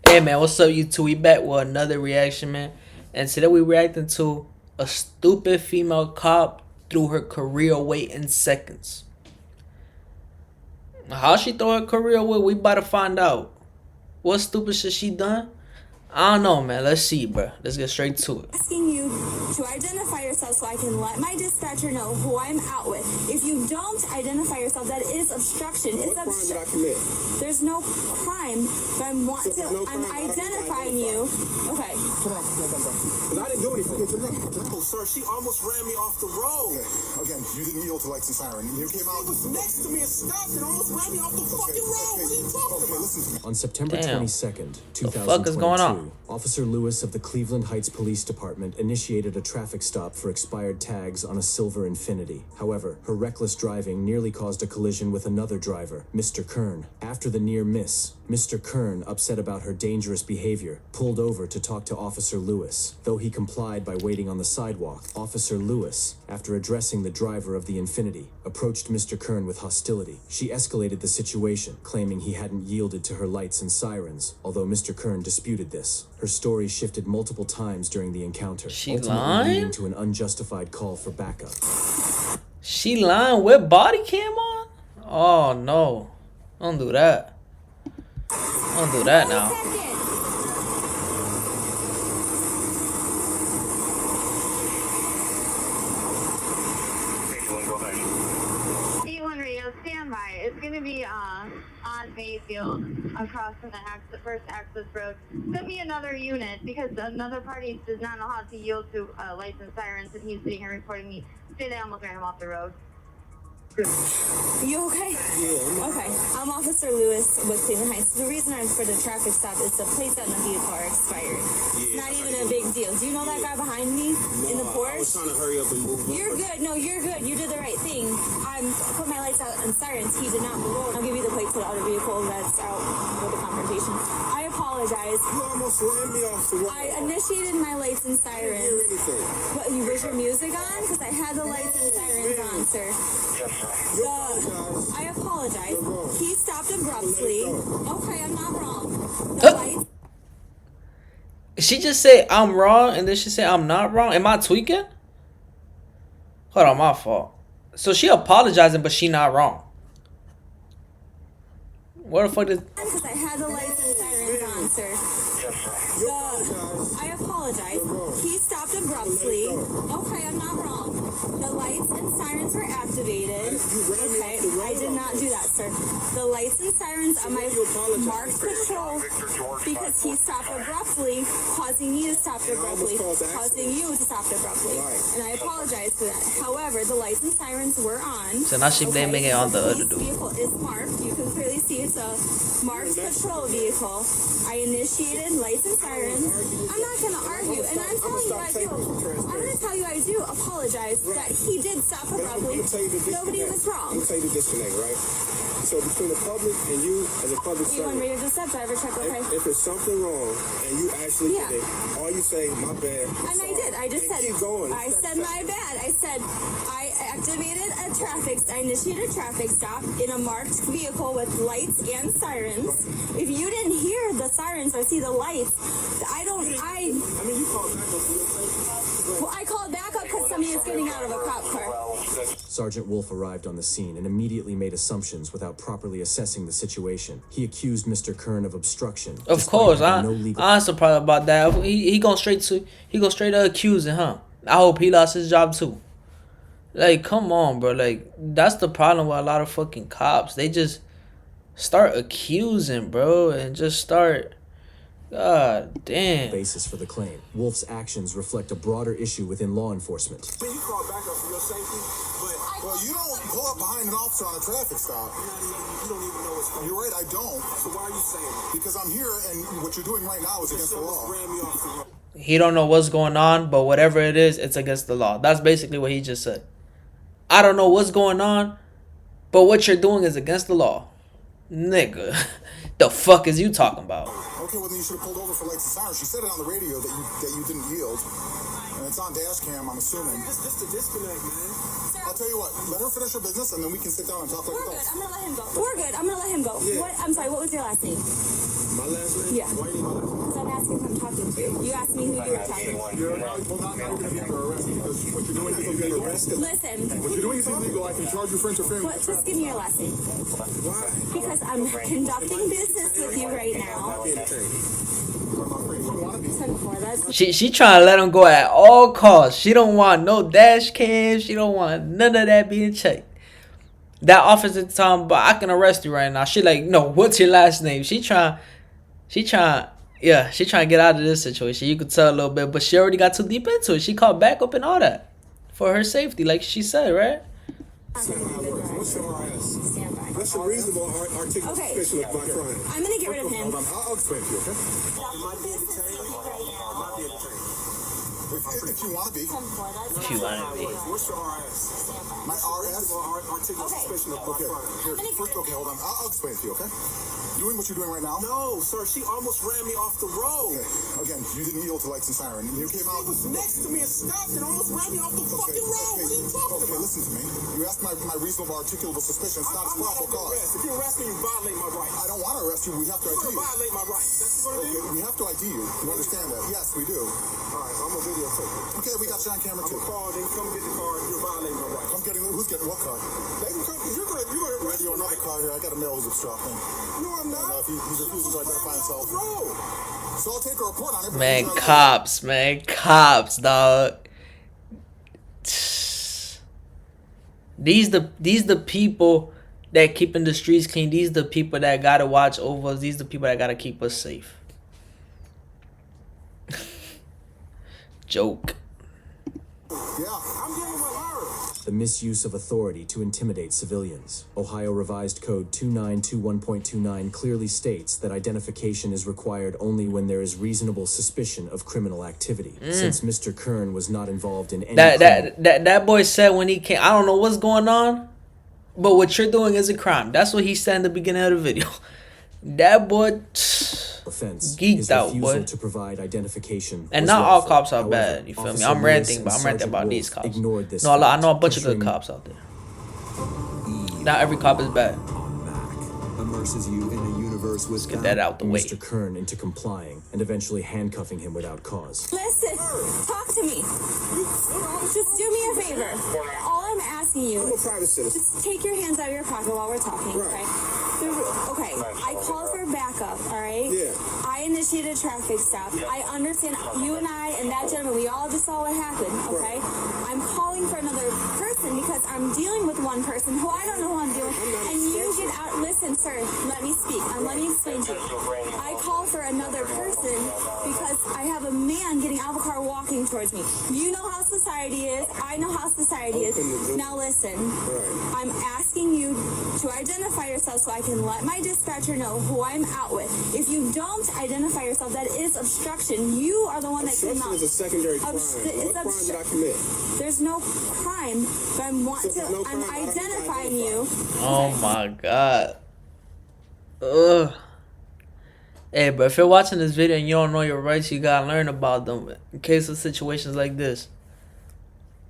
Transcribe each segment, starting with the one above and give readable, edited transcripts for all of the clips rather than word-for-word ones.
Hey man, what's up YouTube? We back with another reaction, man. And today we reacting to a stupid female cop threw her career away in seconds. How she throw her career away, we about to find out. What stupid shit she done? I don't know, man. Let's see, bro. Let's get straight to it. Asking you to identify yourself so I can let my dispatcher know who I'm out with. If you don't identify yourself, that is obstruction. It's crime did I commit? There's no crime, but I'm identifying you. Okay. Come on, because I didn't do anything. Oh, sir, she almost ran me off the road. Okay. Again, you didn't yield to lights and siren. You came out. She was next to me and stopped and almost ran me off the fucking road. What are you talking about? Listen to me. On September 22nd, 2022, the fuck is going on? Officer Lewis of the Cleveland Heights Police Department initiated a traffic stop for expired tags on a silver Infiniti. However, her reckless driving nearly caused a collision with another driver, Mr. Kern. After the near miss, Mr. Kern, upset about her dangerous behavior, pulled over to talk to Officer Lewis. Though he complied by waiting on the sidewalk, Officer Lewis, after addressing the driver of the Infiniti, approached Mr. Kern with hostility. She escalated the situation, claiming he hadn't yielded to her lights and sirens, although Mr. Kern disputed this. Her story shifted multiple times during the encounter, ultimately leading to an unjustified call for backup. She lying with body cam on? Oh no. Don't do that. Don't do that now. Stand by. It's going to be on Bayfield across from the first access road. Could be another unit because another party does not know how to yield to lights and sirens, and he's sitting here reporting me. Stay there, I'm looking at him off the road. You okay? Yeah. Okay. I'm Officer Lewis with Cleveland Heights. The reason I'm for the traffic stop is the plates on the vehicle are expired. It's not even a big deal. Do you know that guy behind me in the Porsche? I was trying to hurry up and move. You're good. No, you're good. You did the right thing. I put my lights out and sirens. He did not move. I'll give you the plates to the other vehicle that's out with the confrontation. I apologize. You almost ran me off the road. I initiated my lights and I didn't hear sirens. anything. What, was your music on? Because I had the lights and sirens on, sir. I apologize. He stopped abruptly. Okay, I'm not wrong. The lights. She just said I'm wrong and then she said I'm not wrong. Am I tweaking? Hold on, my fault. So she apologizing, but she not wrong. What the fuck is... Because I had the lights and sirens on, sir. I apologize. He stopped abruptly. Okay, I'm not wrong. The lights and sirens were activated. Okay, I did not do that, sir. The lights and sirens on my marked patrol because he stopped abruptly, causing me to stop abruptly, causing you to stop abruptly. And I apologize for that. However, the lights and sirens were on. So now she blaming it on the other This dude. vehicle is marked. You can clearly see it's a marked patrol vehicle. I initiated lights and sirens. I'm not going to argue, and I'm telling you I do. I'm going to tell you I do apologize that he did stop abruptly. Nobody was wrong. I'm going to tell you the disconnect, right? So between the public and you as a public You want servant, me to just step driver check, okay? if there's something wrong and you actually did it, all you say, my bad. And I did. I just said, keep going. I said my bad. I said I activated I initiated a traffic stop in a marked vehicle with lights and sirens. If you didn't hear the sirens or see the lights, I mean, you called back up for your safety. well, I called back up because somebody is getting out of a cop car. Sergeant Wolf arrived on the scene and immediately made assumptions without properly assessing the situation. He accused Mr. Kern of obstruction. Of despite course, having no legal... I'm surprised about that. He go straight to accusing, huh? I hope he lost his job too. Like, come on, bro. Like, that's the problem with a lot of fucking cops. They just start accusing, bro, and just start... God damn. basis for the claim. Wolf's actions reflect a broader issue within law enforcement. I mean, you called back up for your safety, but Well, you don't pull up behind an officer on a traffic stop. you don't even know what's going on. You're right, I don't. So why are you saying that? Because I'm here and what you're doing right now is against the law. Ran me off the road. He don't know what's going on, but whatever it is, it's against the law. That's basically what he just said. I don't know what's going on, but what you're doing is against the law. Nigga, the fuck is you talking about? Okay, well then you should have pulled over for lights and sirens. She said it on the radio that you didn't yield. And it's on dash cam, I'm assuming. It's just a disconnect, man. I'll tell you what, let her finish her business and then we can sit down and talk like We're good. adults. I'm gonna let him go. We're good. I'm gonna let him go. Yeah. I'm sorry. What was your last name? My last name? Yeah. Why you need my license? Because I'm asking who I'm talking to. You asked me who you were talking to. You're not going to be under arrest because what you're doing is illegal. Listen. What you're doing is illegal. I can charge you for interfering. What, just give me your last name. Why? Because I'm conducting business with you right now. Be entertained. I'm not afraid. You want to be. 10-4, that's She trying to let him go at all costs. She don't want no dash cam. She don't want none of that being checked. That officer at the time, but I can arrest you right now. She like, no, what's your last name? She trying to get out of this situation. You could tell a little bit, but she already got too deep into it. She called back up and all that for her safety, like she said, right? What's your RS? stand by. What's a reasonable articulation Okay. of my crime? I'm gonna get rid of him. Hold on. I'll explain to you, okay? Am I being detained? Am I being detained? If you want to be. 10-4, that's If you want to be. What's your RS? My RS. Articulate Okay. suspicion of my Okay. crime. Here, first, okay, hold on. I'll explain to you, okay? Doing what you're doing right now. No, sir, she almost ran me off the road. Okay. Again, you didn't yield to lights and siren. You came out. She was next to me and stopped and almost ran me off the fucking road. What are you talking Okay, about? listen to me. You asked my reasonable articulable suspicion. It's not a I'm not probable under cause. arrest. If you arrest me, you violate my rights. I don't want to arrest you. We have to You're ID gonna you. violate my rights. That's what you're Okay, gonna do? we have to ID you. You understand that? Yes, we do. Alright, I'm gonna videotape it. Okay, we got you on camera I'm too. gonna call, then come get the car. You're violating my rights. I'm getting. Who's getting what car? They can come, you're gonna arrest Radio, me. another car here. I got a mail who's obstructing. No, I'm not. If he's refusing to identify himself. Road. So I'll take a report on it. but Man, he's not- cops, dog. These the people that keeping the streets clean. These the people that gotta watch over us. These the people that gotta keep us safe. Joke. Yeah. I'm dealing with her. The misuse of authority to intimidate civilians. Ohio Revised Code 2921.29 clearly states that identification is required only when there is reasonable suspicion of criminal activity. Since Mr. Kern was not involved in any That boy said when he came, I don't know what's going on, but what you're doing is a crime. That's what he said in the beginning of the video. That boy, offense, geeked his out, refusal boy. to provide identification and was not all lawful. cops are However, bad. You feel me? Officer I'm Lewis ranting, and but I'm ranting Sergeant about Wolf these cops. ignored this No, I fact, know a bunch of good ensuring cops out there. Not every cop is bad. Immerses you in a universe with Get that out the way. Mr. Kern into complying and eventually handcuffing him without cause. Listen, talk to me. Just do me a favor. All I'm asking you, I'm a private citizen. just take your hands out of your pocket while we're talking, Right. okay? Okay, I called for backup, all right? Yeah. I initiated a traffic stop. I understand you and I and that gentleman, we all just saw what happened, okay? I'm calling for another person because I'm dealing with one person who I don't know who I'm dealing with. And you get out, listen, sir, let me speak. Let me explain to you. I call for another person because I have a man getting out of a car walking towards me. You know how society is. I know how society is. Now listen, I'm asking you to identify yourself so I can let my dispatcher know who I'm out with. If you don't identify yourself, that is obstruction. You are the one that came Obstruction out. is a secondary crime. It's What crime did I commit? There's no crime, but I'm identifying you. Oh my god. Ugh. Hey, but if you're watching this video and you don't know your rights, you gotta learn about them in case of situations like this.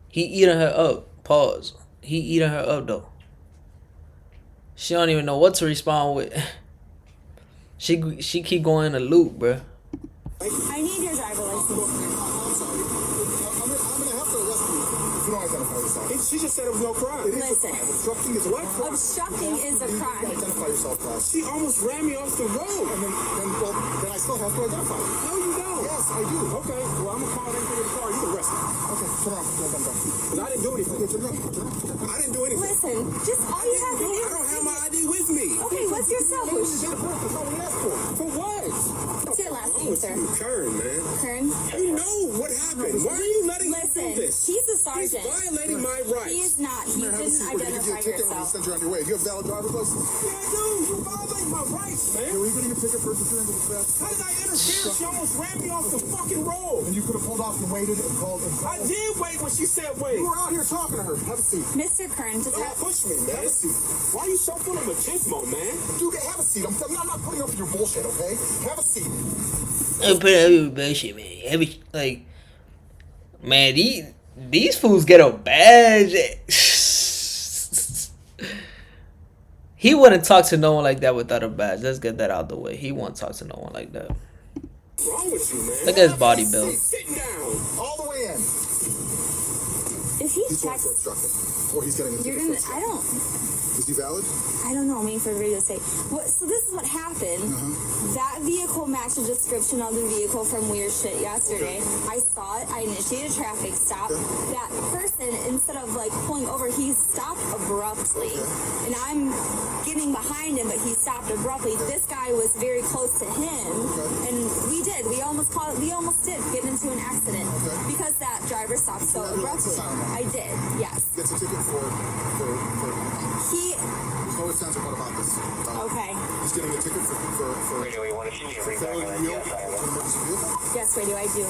He eating her up. Pause. He eating her up though. She don't even know what to respond with. She keep going in a loop, bruh. I need your driver license. I'm sorry. I'm gonna have to arrest you if you don't identify yourself. She just said it was no crime. It is a Listen. crime. Obstructing is a What? crime. Obstructing is a You crime. identify yourself, class. She almost ran me off the road. And then I still have to identify you. No, you don't. Yes, I do. Okay, well, I'm gonna call them for your car. You can arrest me. Okay, turn around. Go. Because I didn't do anything. Turn around. I didn't do anything. Listen, just all you have to do. I don't have my ID with me. Okay, what's your cell phone? That's all we asked for. For what? What's your last I'm name, with sir? you, Kern, man. Kern? You know what happened. Why are you letting him Listen, do this? he's a He's sergeant. violating my rights. He is not. He Have a didn't seat. We're gonna give you a identify ticket when we yourself. send you on your way. Do you have valid driver's license? Yeah, I do. You violate my rights, man. Are you getting a ticket for interfering with the fast? How did I interfere? She almost ran me off the fucking road. And you could have pulled off and waited and called. I did wait when she said wait. You were out here talking to her. Have a seat. Mr. Kern, just Don't push me, man. Have a seat. Why are you so full of machismo, man? Dude, have a seat. I'm not putting up with your bullshit, okay? Have a seat. Like, man, these fools get a badge. He wouldn't talk to no one like that without a badge. Let's get that out the way. He won't talk to no one like that. What's wrong with you, man? Look at his body build. Sitting down. All the way in. If he He's going checks, for obstructing. Or he's getting a you're ticket gonna. for I don't. Is he valid? I don't know. I'm waiting for the radio to say. What? So this is what happened. That vehicle matched the description of the vehicle from Weird Shit yesterday. I saw it. I initiated a traffic stop. That person, instead of like pulling over, he stopped abruptly, and I'm getting behind him, but he stopped abruptly. This guy was very close to him, and we almost did get into an accident because that driver stopped so abruptly. I did. Yes. Gets a ticket for He. there's no ifs, ands, or buts about this. Okay. He's getting a ticket for Radio, you want to see me read back failing on to that? yield Yes, I to an emergency vehicle. Yes, radio. I do.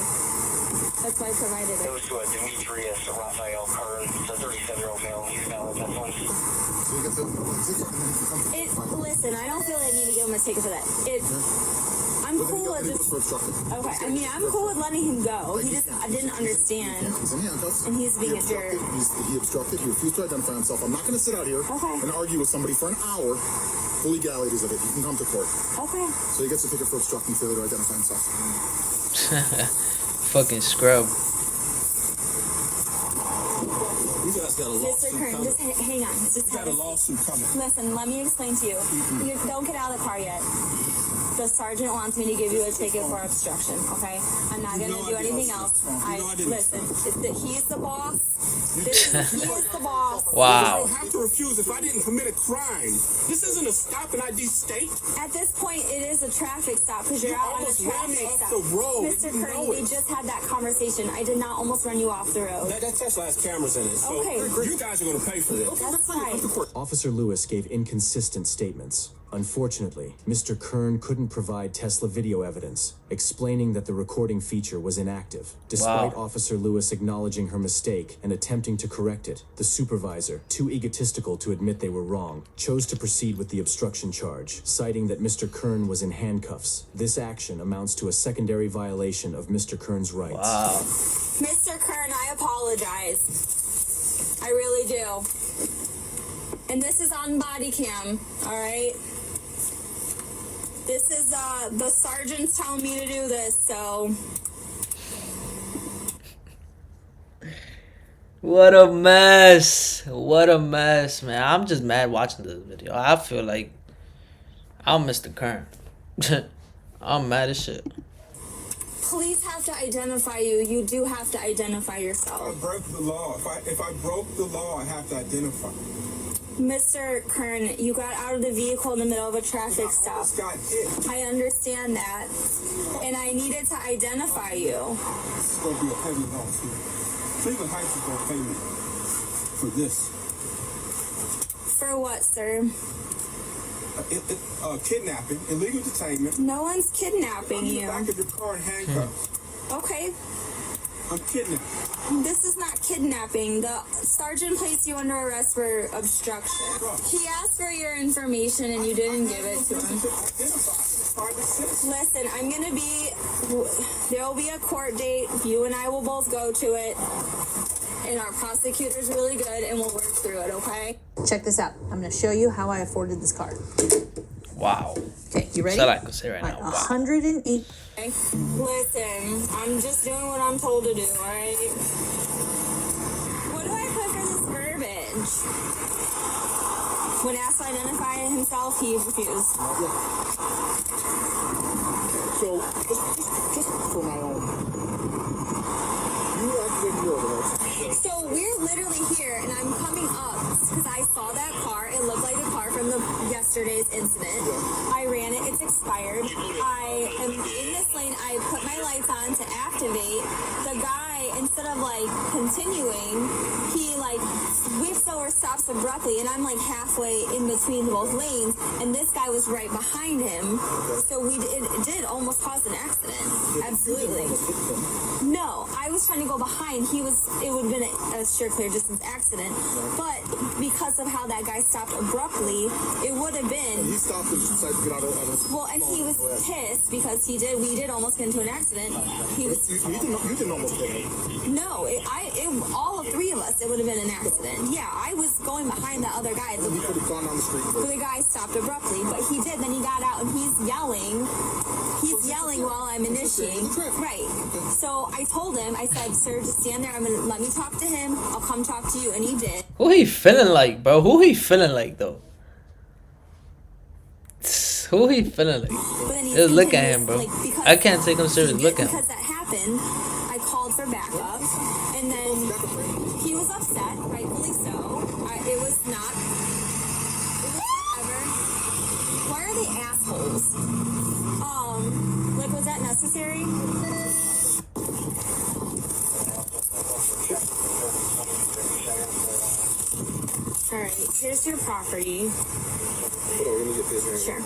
That's why I provided it. Goes to a Demetrius Raphael Kern. It's a 37-year-old male. He's valid. That's one. So he gets a ticket and then he can come to Listen, I don't feel I need to give him a ticket for that. I'm cool with he just. goes for obstructing. Okay, I mean, I'm cool with letting him go. He just, I didn't understand. He's in handcuffs. And he's being a He jerk. He obstructed. He refused to identify himself. I'm not going to sit out here Okay. and argue with somebody for an hour. The legalities of it. He can come to court. Okay. So he gets a ticket for obstructing failure to identify himself. Fucking scrub. You guys got a Mr. lawsuit Kern, coming. just hang on. Just You got a lawsuit coming. listen, let me explain to you. You don't get out of the car yet. The sergeant wants me to give you a ticket for obstruction, okay? I'm not going to do anything else. Listen, he's the boss. He is the boss. I Wow. don't have to refuse if I didn't commit a crime. This isn't a stop and ID state. At this point, it is a traffic stop because you're You out on a almost ran me traffic off stop. the road. Mr. You Kern, know we it. just had that conversation. I did not almost run you off the road. That Tesla has cameras in it. So Okay. you guys are going to pay for this. That's fine. Officer Lewis gave inconsistent statements. Unfortunately, Mr. Kern couldn't provide Tesla video evidence, explaining that the recording feature was inactive. Despite Wow. Officer Lewis acknowledging her mistake and attempting to correct it, the supervisor, too egotistical to admit they were wrong, chose to proceed with the obstruction charge, citing that Mr. Kern was in handcuffs. This action amounts to a secondary violation of Mr. Kern's rights. Wow. Mr. Kern, I apologize. I really do. And this is on body cam, all right? This is, the sergeant's telling me to do this, so. What a mess. What a mess, man. I'm just mad watching this video. I feel like I'm Mr. Kern. I'm mad as shit. Police have to identify you. You do have to identify I yourself. broke the law. If I broke the law, I have to identify. Mr. Kern, you got out of the vehicle in the middle of a traffic I stop. almost got hit. I understand that. And I needed to identify you. This is going to be a heavy lawsuit. Cleveland Heights is going to pay me for this. For what, sir? Kidnapping, illegal detainment. No one's kidnapping I'm in the you. back of your car in handcuffs. Okay, I'm kidnapped. this is not kidnapping. The sergeant placed you under arrest for obstruction. He asked for your information and you didn't give it to him. Listen, I'm gonna be, there'll be a court date. You and I will both go to it. And our prosecutor's really good and we'll work through it, okay? Check this out. I'm going to show you how I afforded this car. Wow. Okay, you ready? That's all I can say right All right, now. Wow. 108. Okay? Listen, I'm just doing what I'm told to do, alright? What do I put for this verbiage? When asked to identify himself, he refused. So, just for my own. You activated your overload. So we're literally here, and I'm coming up because I saw that car. It looked like the car from yesterday's incident. I ran it. It's expired. I am in this lane. I put my lights on to activate. The guy, instead of like continuing, he like whips over, stops abruptly, and I'm like halfway in between both lanes, and this guy was right behind him. So it did almost cause an accident. Absolutely. No, I was trying to go behind. It would have been a sure clear distance accident. But because of how that guy stopped abruptly, it would have been. He stopped and decided to get out of it. Well, and he was pissed because we did almost get into an accident. You didn't almost get it. No, all of three of us, it would have been an accident. Yeah, I was going going behind the other guy. He could have gone down the street. The guy stopped abruptly, but he did. Then he got out and he's yelling. He's yelling while I'm initiating. Right. So I told him, I said, sir, just stand there. Let me talk to him. I'll come talk to you. And he did. Who he feeling like, bro? Who he feeling like, though? Who he feeling like? But then he Just look at him, continues, bro. like, because I can't take him serious. he Look did, at him. because that happened, I called for backup. And then he was upset, rightfully so. It was not ever. Why are they assholes? Like, was that necessary? Alright, here's your property. Hold on, let me get this. Sure.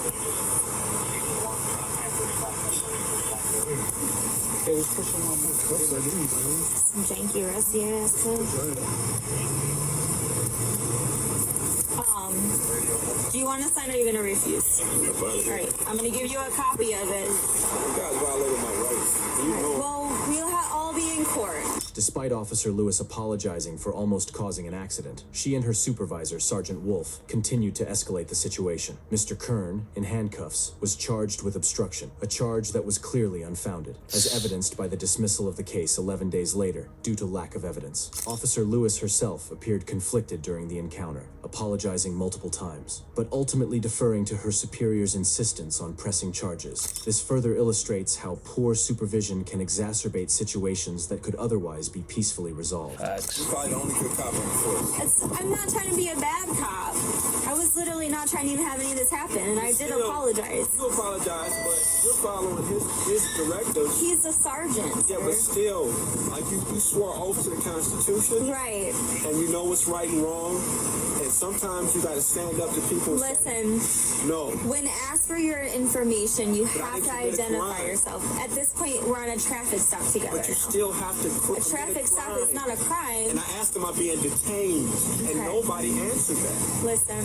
Hey, let's push him on my cuffs like these, man. Some janky rusty ass stuff. Do you want to sign or are you going to refuse? Alright, I'm going to give you a copy of it. You guys violated my rights. You know. Well, we'll all be in court. Despite Officer Lewis apologizing for almost causing an accident, she and her supervisor, Sergeant Wolf, continued to escalate the situation. Mr. Kern, in handcuffs, was charged with obstruction, a charge that was clearly unfounded, as evidenced by the dismissal of the case 11 days later, due to lack of evidence. Officer Lewis herself appeared conflicted during the encounter, apologizing multiple times, but ultimately deferring to her superior's insistence on pressing charges. This further illustrates how poor supervision can exacerbate situations that could otherwise be peacefully resolved. You're probably the only good cop on the force. I'm not trying to be a bad cop. I was literally not trying to even have any of this happen, and I did apologize. You apologize, but you're following his directives. He's a sergeant. Yeah, but still, like you swore oath to the Constitution. Right. And you know what's right and wrong. And sometimes you gotta stand up to people. Listen. No. When asked for your information, you have to commit a identify crime. yourself. At this point, we're on a traffic stop together. But you now. still have to A traffic stop is not a crime. And I asked him, I'm being detained, and Okay. nobody answered that. Listen.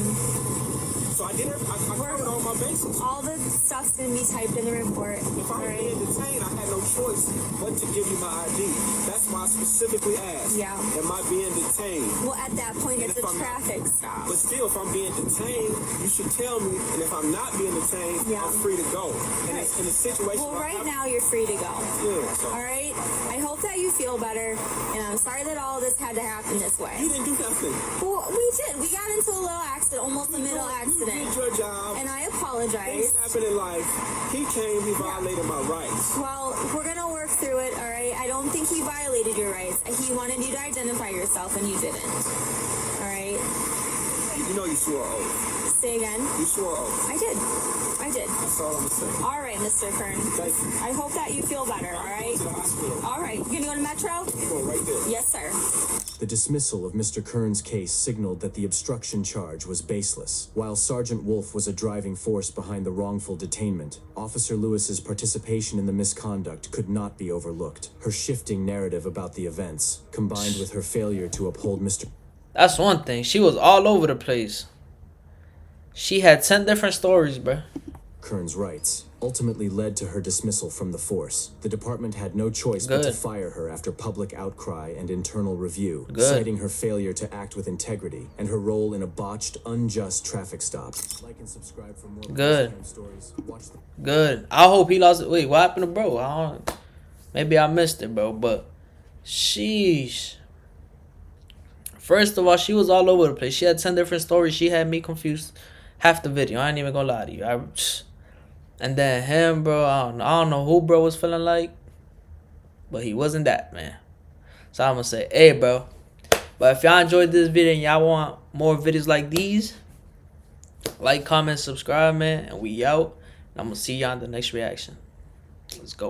So I covered all my bases. All the stuff's gonna be typed in the report. If I was being detained, I had no choice but to give you my ID. That's why I specifically asked. Yeah. Am I being detained? Well, at that point, And it's if a I'm not- traffic stop. But still, if I'm being detained, you should tell me. And if I'm not being detained, Yeah. I'm free to go. And Right. it's in a situation. Well, where right I'm- now, you're free to go. Yeah, so. All right? I hope that you feel better, and I'm sorry that all this had to happen this way. You didn't do nothing. Well, we did. We got into a little accident, almost a middle You accident. did your job. And I Things apologize. happen in life. He came, he violated my rights. Well, we're gonna work through it, all right? I don't think he violated your rights. He wanted you to identify yourself, and you didn't. All right? You know you swore oath. Say again. You swore oath. I did. That's all I'm gonna say. All right, Mr. Kern. Thank you. I hope that you feel better, all right? To the hospital. All right. You gonna go to Metro? You go right there. Yes, sir. The dismissal of Mr. Kern's case signaled that the obstruction charge was baseless. While Sergeant Wolf was a driving force behind the wrongful detainment, Officer Lewis's participation in the misconduct could not be overlooked. Her shifting narrative about the events, combined with her failure to uphold Mr. That's one thing. She was all over the place. She had 10 different stories, bro. Kern's rights, ultimately led to her dismissal from the force. The department had no choice but to Good. fire her after public outcry and internal review, Good. citing her failure to act with integrity and her role in a botched, unjust traffic stop. Like and subscribe for more Good. Instagram stories. Watch the Good. I hope he lost it. Wait, what happened to bro? I don't. Maybe I missed it, bro. But sheesh. First of all, she was all over the place. She had 10 different stories. She had me confused half the video. I ain't even gonna lie to you. And then him, bro. I don't know who bro was feeling like, but he wasn't that, man. So I'm gonna say, hey, bro. But if y'all enjoyed this video and y'all want more videos like these, like, comment, subscribe, man. And we out. And I'm gonna see y'all in the next reaction. Let's go.